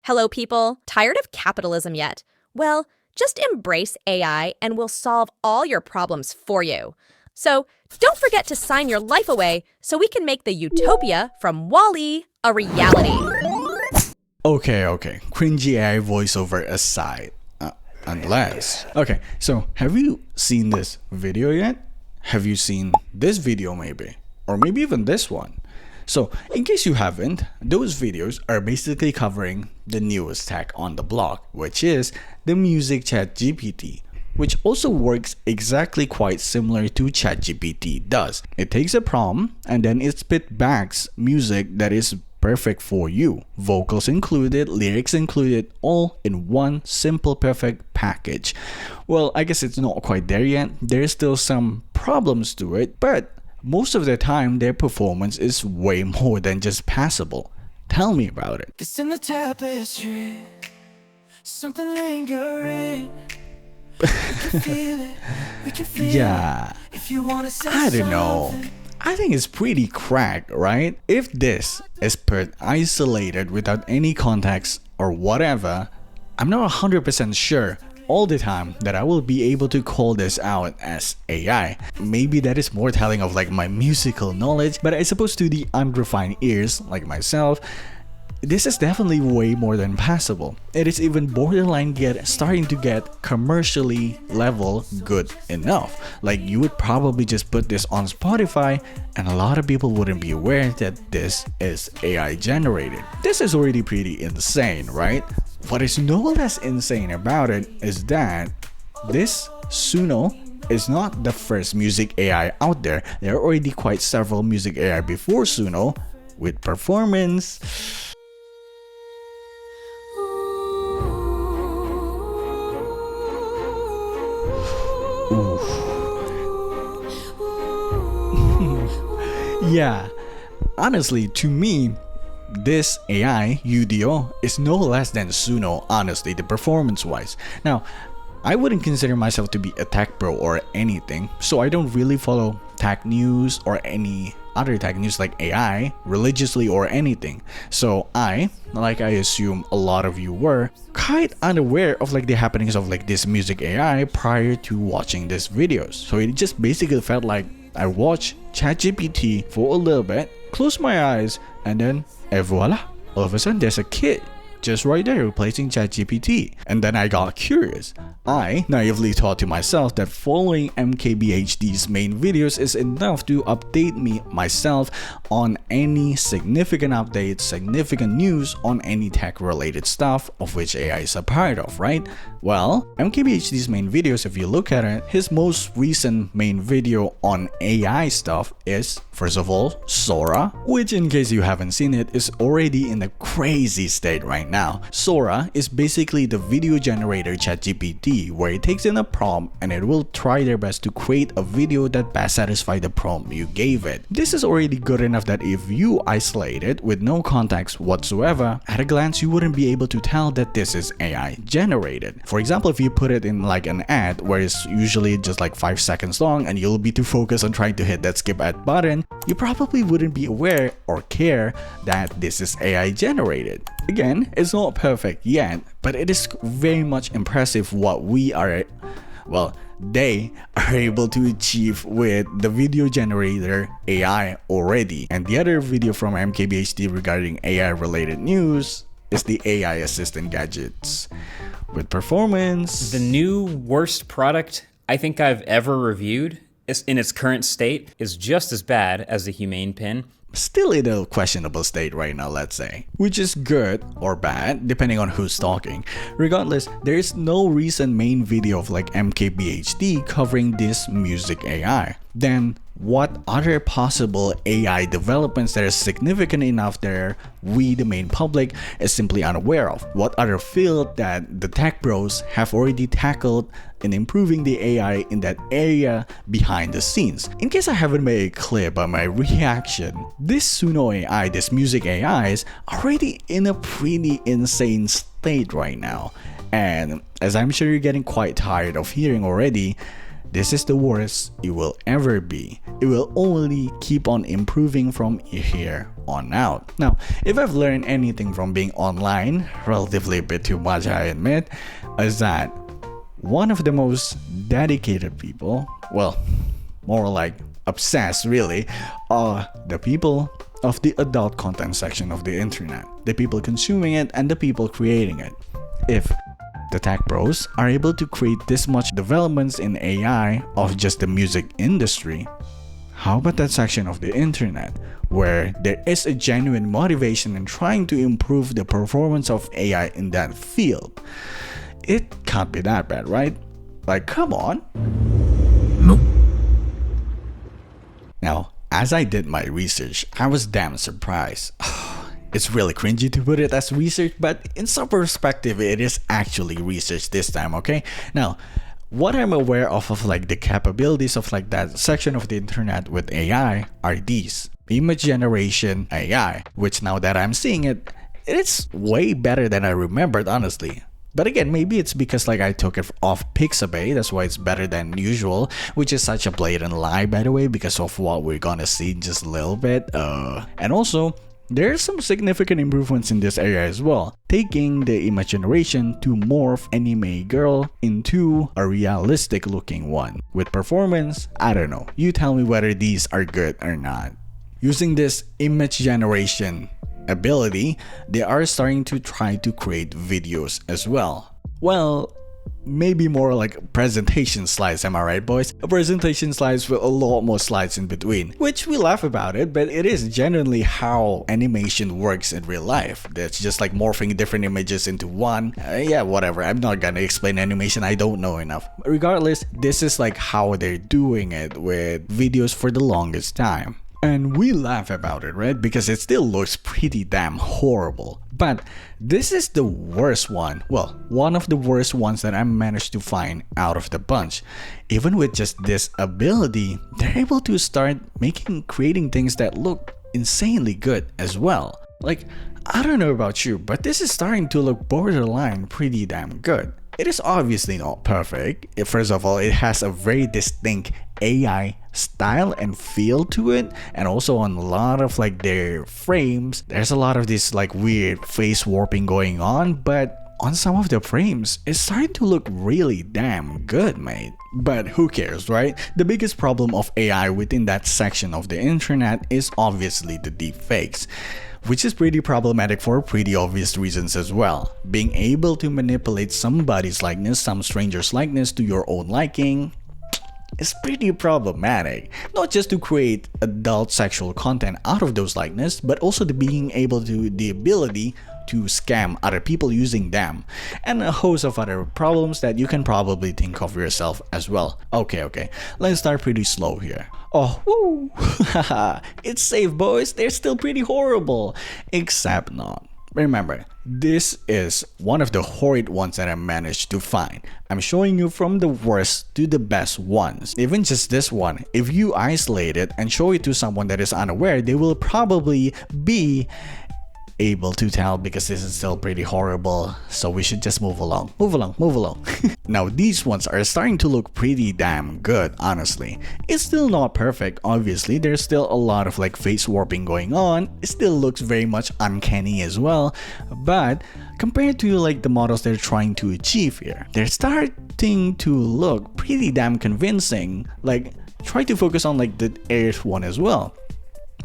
Hello, people. Tired of capitalism yet? Well, just embrace AI and we'll solve all your problems for you. So don't forget to sign your life away so we can make the utopia from WALL-E a reality. Okay. Cringy AI voiceover aside. Unless. Okay, so have you seen this video yet? Have you seen this video maybe? Or maybe even this one? So, in case you haven't, those videos are basically covering the newest tech on the block, which is the music Chat GPT, which also works exactly quite similar to Chat GPT does. It takes a prompt and then it spit back music that is perfect for you. Vocals included, lyrics included, all in one simple perfect package. Well, I guess it's not quite there yet. There's still some problems to it, but most of the time their performance is way more than just passable. Tell me about it. It's in the tapestry, something lingering. We can feel it, we can feel Yeah, it. If you wanna say I don't know. something. I think it's pretty cracked, right? If this is put isolated without any context or whatever, I'm not 100% sure all the time that I will be able to call this out as AI. Maybe that is more telling of like my musical knowledge, but I suppose to the unrefined ears like myself, this is definitely way more than passable. It is even borderline starting to get commercially level good enough. Like you would probably just put this on Spotify and a lot of people wouldn't be aware that this is AI generated. This is already pretty insane, right? What is no less insane about it is that this Suno is not the first music AI out there. There are already quite several music AI before Suno with performance. Yeah, honestly, to me, this AI, UDO, is no less than Suno, honestly, the performance-wise. Now, I wouldn't consider myself to be a tech bro or anything, so I don't really follow tech news or any other tech news like AI religiously or anything. So I, like I assume a lot of you were, quite unaware of like the happenings of like this music AI prior to watching these videos. So it just basically felt like I watched Chat GPT for a little bit, closed my eyes, and then, voila, all of a sudden there's a kid just right there replacing Chat GPT. And then I got curious. I naively thought to myself that following MKBHD's main videos is enough to update myself on any significant updates, significant news on any tech related stuff of which AI is a part of, right? Well, MKBHD's main videos, if you look at it, his most recent main video on AI stuff is, first of all, SORA, which in case you haven't seen it, is already in a crazy state right now. SORA is basically the video generator ChatGPT, where it takes in a prompt and it will try their best to create a video that best satisfies the prompt you gave it. This is already good enough that if you isolate it with no context whatsoever, at a glance you wouldn't be able to tell that this is AI generated. For example, if you put it in like an ad where it's usually just like 5 seconds long and you'll be too focused on trying to hit that skip ad button, you probably wouldn't be aware or care that this is AI generated. Again, it's not perfect yet, but it is very much impressive what they are able to achieve with the video generator AI already. And the other video from MKBHD regarding AI related news is the AI assistant gadgets with performance. The new worst product I think I've ever reviewed in its current state is just as bad as the Humane Pin. Still in a questionable state right now, let's say, which is good or bad depending on who's talking. Regardless, there is no recent main video of like MKBHD covering this music AI. Then what other possible AI developments that are significant enough that we, the main public, is simply unaware of? What other field that the tech bros have already tackled in improving the AI in that area behind the scenes? In case I haven't made it clear by my reaction, this Suno AI, this music AI, is already in a pretty insane state right now. And as I'm sure you're getting quite tired of hearing already, this is the worst it will ever be. It will only keep on improving from here on out. Now, if I've learned anything from being online, relatively a bit too much I admit, is that one of the most dedicated people, well, more like obsessed really, are the people of the adult content section of the internet. The people consuming it and the people creating it. If the tech bros are able to create this much developments in AI of just the music industry, how about that section of the internet where there is a genuine motivation in trying to improve the performance of AI in that field? It can't be that bad, right? Like, come on. Nope. Now, as I did my research, I was damn surprised. It's really cringy to put it as research, but in some perspective, it is actually research this time, okay? Now, what I'm aware of like the capabilities of like that section of the internet with AI are these. Image generation AI, which now that I'm seeing it, it's way better than I remembered, honestly. But again, maybe it's because like I took it off Pixabay, that's why it's better than usual, which is such a blatant lie, by the way, because of what we're gonna see in just a little bit. And also, there's some significant improvements in this area as well, taking the image generation to morph anime girl into a realistic looking one. With performance, I don't know. You tell me whether these are good or not. Using this image generation ability, they are starting to try to create videos as well. Well, maybe more like presentation slides, am I right, boys? A presentation slides with a lot more slides in between, which we laugh about it, but it is genuinely how animation works in real life. That's just like morphing different images into one. Yeah, whatever. I'm not gonna explain animation, I don't know enough. Regardless, this is like how they're doing it with videos for the longest time. And we laugh about it, right? Because it still looks pretty damn horrible. But this is the worst one. Well, one of the worst ones that I managed to find out of the bunch. Even with just this ability, they're able to start creating things that look insanely good as well. Like, I don't know about you, but this is starting to look borderline pretty damn good. It is obviously not perfect. First of all, it has a very distinct AI style and feel to it, and also on a lot of like their frames, there's a lot of this like weird face warping going on, but on some of the frames, it's starting to look really damn good, mate. But who cares, right? The biggest problem of AI within that section of the internet is obviously the deepfakes, which is pretty problematic for pretty obvious reasons as well. Being able to manipulate somebody's likeness, some stranger's likeness to your own liking, is pretty problematic. Not just to create adult sexual content out of those likeness, but also the ability to scam other people using them, and a host of other problems that you can probably think of yourself as well. Okay, let's start pretty slow here. Oh, woo! It's safe, boys. They're still pretty horrible, except not. Remember, this is one of the horrid ones that I managed to find. I'm showing you from the worst to the best ones. Even just this one, if you isolate it and show it to someone that is unaware, they will probably be able to tell because this is still pretty horrible, so we should just move along. Now these ones are starting to look pretty damn good, honestly. It's still not perfect, obviously. There's still a lot of like face warping going on. It still looks very much uncanny as well, but compared to like the models they're trying to achieve here, they're starting to look pretty damn convincing. Like, try to focus on like the Earth one as well.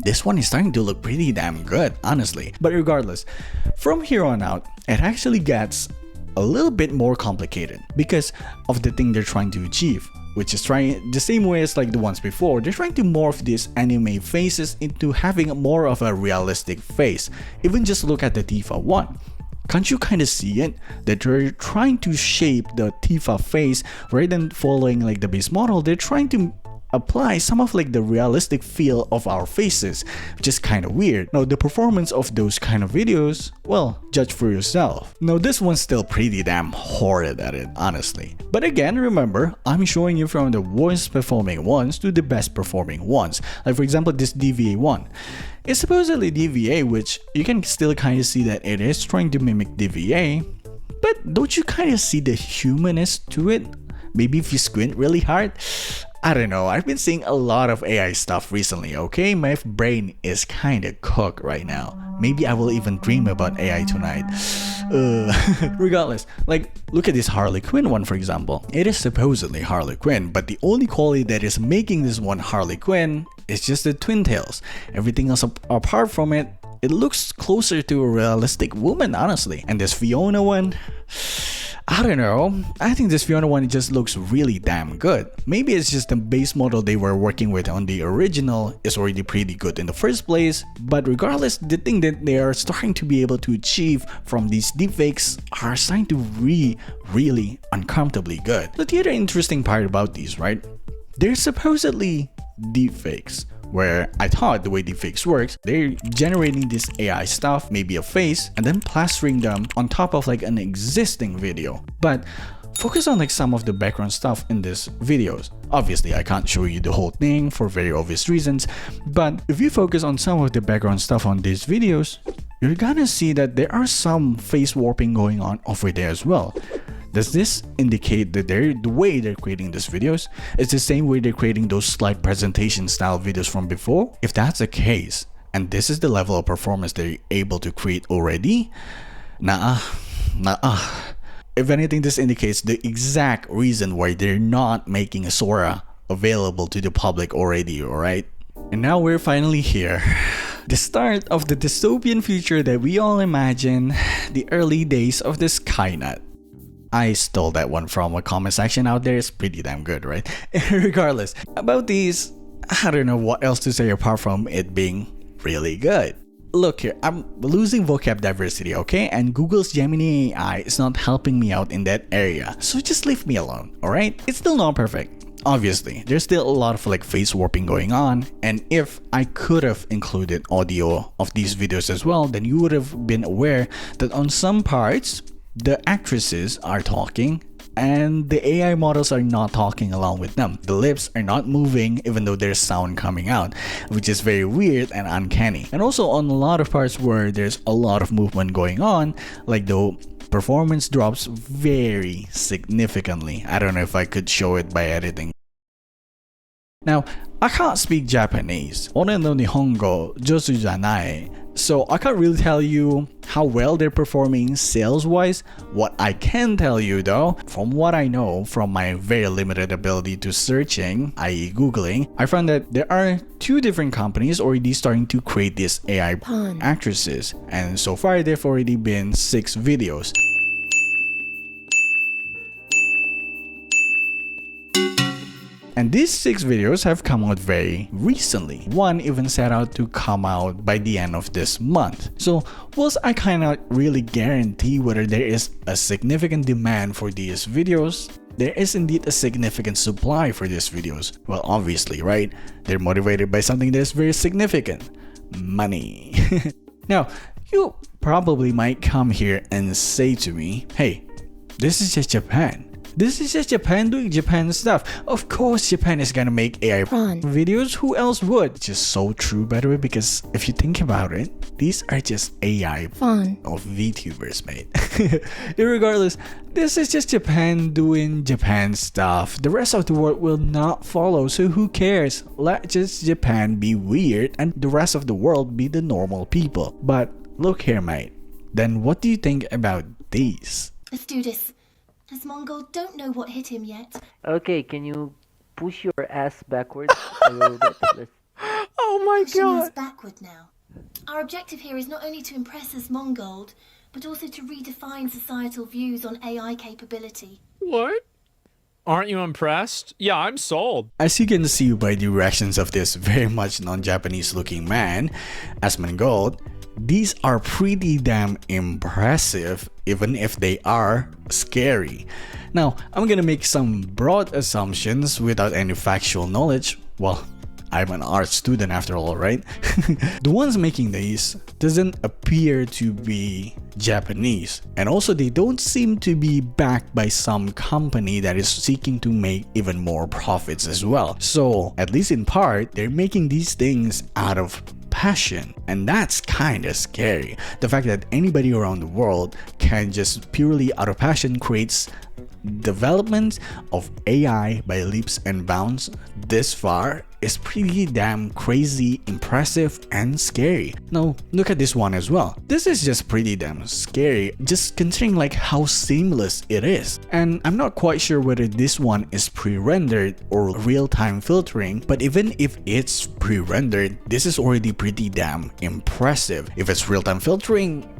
This one is starting to look pretty damn good, honestly. But regardless, from here on out, it actually gets a little bit more complicated because of the thing they're trying to achieve, which is trying the same way as like the ones before. They're trying to morph these anime faces into having more of a realistic face. Even just look at the Tifa one. Can't you kind of see it? That they're trying to shape the Tifa face rather than following like the base model. They're trying to apply some of like the realistic feel of our faces, which is kind of weird. Now the performance of those kind of videos, well, judge for yourself. Now this one's still pretty damn horrid at it, honestly. But again, remember, I'm showing you from the worst performing ones to the best performing ones. Like for example, this DVA one. It's supposedly DVA, which you can still kind of see that it is trying to mimic DVA, but don't you kind of see the humanness to it? Maybe if you squint really hard. I don't know. I've been seeing a lot of AI stuff recently, okay? My brain is kinda cooked right now. Maybe I will even dream about AI tonight. Regardless, like, look at this Harley Quinn one, for example. It is supposedly Harley Quinn, but the only quality that is making this one Harley Quinn is just the twin tails. Everything else apart from it, it looks closer to a realistic woman, honestly. And this Fiona one, I don't know. I think this Fiona one just looks really damn good. Maybe it's just the base model they were working with on the original is already pretty good in the first place, but regardless, the thing that they are starting to be able to achieve from these deepfakes are starting to really uncomfortably good. But the other interesting part about these, right? They're supposedly deepfakes, where I thought the way deepfakes works, they're generating this AI stuff, maybe a face, and then plastering them on top of like an existing video. But focus on like some of the background stuff in these videos. Obviously, I can't show you the whole thing for very obvious reasons, but if you focus on some of the background stuff on these videos, you're gonna see that there are some face warping going on over there as well. Does this indicate that the way they're creating these videos is the same way they're creating those slide presentation style videos from before? If that's the case, and this is the level of performance they're able to create already, nah. If anything, this indicates the exact reason why they're not making a SORA available to the public already, alright? And now we're finally here. The start of the dystopian future that we all imagine, the early days of the Skynet. I stole that one from a comment section out there. It's pretty damn good, right? Regardless, about these, I don't know what else to say apart from it being really good. Look here, I'm losing vocab diversity, okay? And Google's Gemini AI is not helping me out in that area. So just leave me alone, alright? It's still not perfect. Obviously, there's still a lot of like face warping going on, and if I could have included audio of these videos as well, then you would have been aware that on some parts, the actresses are talking and the AI models are not talking along with them. The lips are not moving even though there's sound coming out, which is very weird and uncanny. And also on a lot of parts where there's a lot of movement going on, like the performance drops very significantly. I don't know if I could show it by editing. Now, I can't speak Japanese. 俺の日本語上手じゃない. So I can't really tell you how well they're performing sales-wise. What I can tell you though, from what I know from my very limited ability to searching, i.e. Googling, I found that there are 2 different companies already starting to create these AI actresses. And so far, there have already been 6 videos. And these 6 videos have come out very recently. One even set out to come out by the end of this month. So whilst I cannot really guarantee whether there is a significant demand for these videos, there is indeed a significant supply for these videos. Well, obviously, right? They're motivated by something that is very significant. Money. Now, you probably might come here and say to me, hey, this is just Japan. This is just Japan doing Japan stuff. Of course Japan is gonna make AI videos. Who else would? Just so true, by the way, because if you think about it, these are just AI of VTubers, mate. Regardless, this is just Japan doing Japan stuff. The rest of the world will not follow, so who cares? Let just Japan be weird and the rest of the world be the normal people. But look here, mate. Then what do you think about these? Let's do this. As Mongol don't know what hit him yet. Okay, can you push your ass backwards a little bit? Oh my Pushing us god! backward now. Our objective here is not only to impress us Mongold, but also to redefine societal views on AI capability. What? Aren't you impressed? Yeah, I'm sold. As you can see by the reactions of this very much non-Japanese looking man, Asmongold, these are pretty damn impressive, even if they are scary. Now, I'm gonna make some broad assumptions without any factual knowledge. Well, I'm an art student after all, right? The ones making these doesn't appear to be Japanese, and also they don't seem to be backed by some company that is seeking to make even more profits as well. So, at least in part, they're making these things out of passion, and that's kinda scary. The fact that anybody around the world can just purely out of passion creates development of AI by leaps and bounds this far is pretty damn crazy, impressive, and scary. Now, look at this one as well. This is just pretty damn scary, just considering like how seamless it is. And I'm not quite sure whether this one is pre-rendered or real-time filtering, but even if it's pre-rendered, this is already pretty damn impressive. If it's real-time filtering,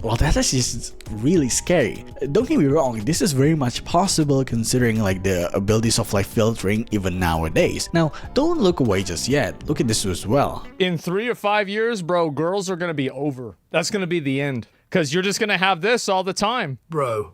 well, that is just really scary. Don't get me wrong, this is very much possible considering like the abilities of like filtering even nowadays. Now, don't look away just yet. Look at this as well. In 3 or 5 years, bro, girls are gonna be over. That's gonna be the end. Cause you're just gonna have this all the time. Bro,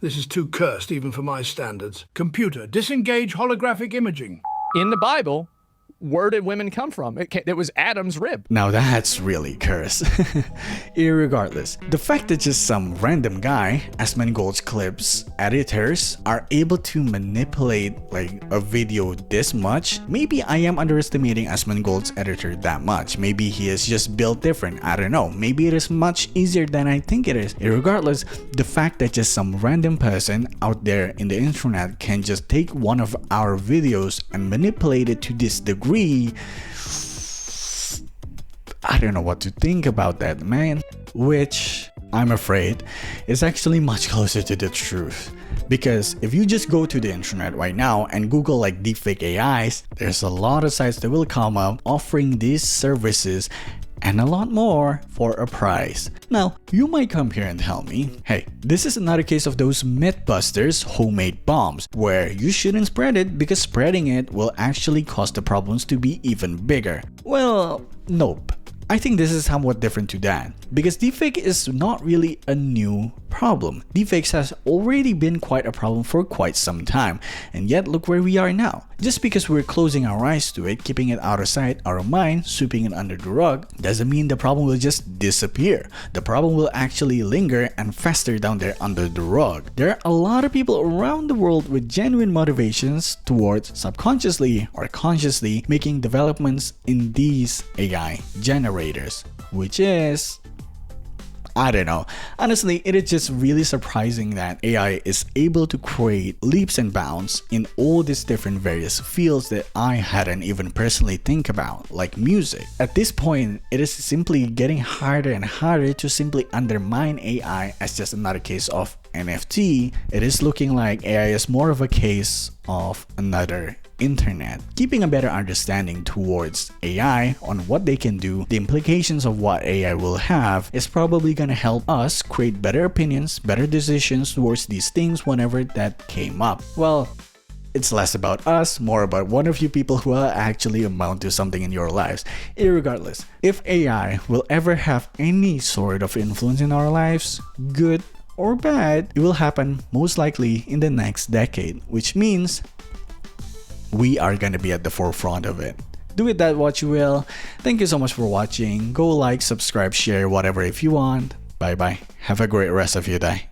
this is too cursed even for my standards. Computer, disengage holographic imaging. In the Bible, where did women come from? It was Adam's rib. Now that's really cursed. Irregardless, the fact that just some random guy, Asmongold's clips editors, are able to manipulate like a video this much, maybe I am underestimating Asmongold's editor that much. Maybe he is just built different. I don't know. Maybe it is much easier than I think it is. Irregardless, the fact that just some random person out there in the internet can just take one of our videos and manipulate it to this degree, I don't know what to think about that, man. Which, I'm afraid, is actually much closer to the truth. Because if you just go to the internet right now and Google like deepfake AIs, there's a lot of sites that will come up offering these services and a lot more for a price. Now, you might come here and tell me, hey, this is another case of those Mythbusters homemade bombs, where you shouldn't spread it because spreading it will actually cause the problems to be even bigger. Well, nope. I think this is somewhat different to that, because deepfake is not really a new problem. Deepfakes has already been quite a problem for quite some time, and yet look where we are now. Just because we're closing our eyes to it, keeping it out of sight, out of mind, sweeping it under the rug, doesn't mean the problem will just disappear. The problem will actually linger and fester down there under the rug. There are a lot of people around the world with genuine motivations towards subconsciously or consciously making developments in these AI generators, which is, I don't know. Honestly, it is just really surprising that AI is able to create leaps and bounds in all these different various fields that I hadn't even personally think about, like music. At this point, it is simply getting harder and harder to simply undermine AI as just another case of NFT. It is looking like AI is more of a case of another internet. Keeping a better understanding towards AI on what they can do, the implications of what AI will have, is probably gonna help us create better opinions, better decisions towards these things whenever that came up. Well, it's less about us, more about one of you people who will actually amount to something in your lives. Irregardless, if AI will ever have any sort of influence in our lives, good or bad, it will happen most likely in the next decade, which means we are gonna be at the forefront of it. Do with that what you will. Thank you so much for watching. Go like, subscribe, share, whatever if you want. Bye bye. Have a great rest of your day.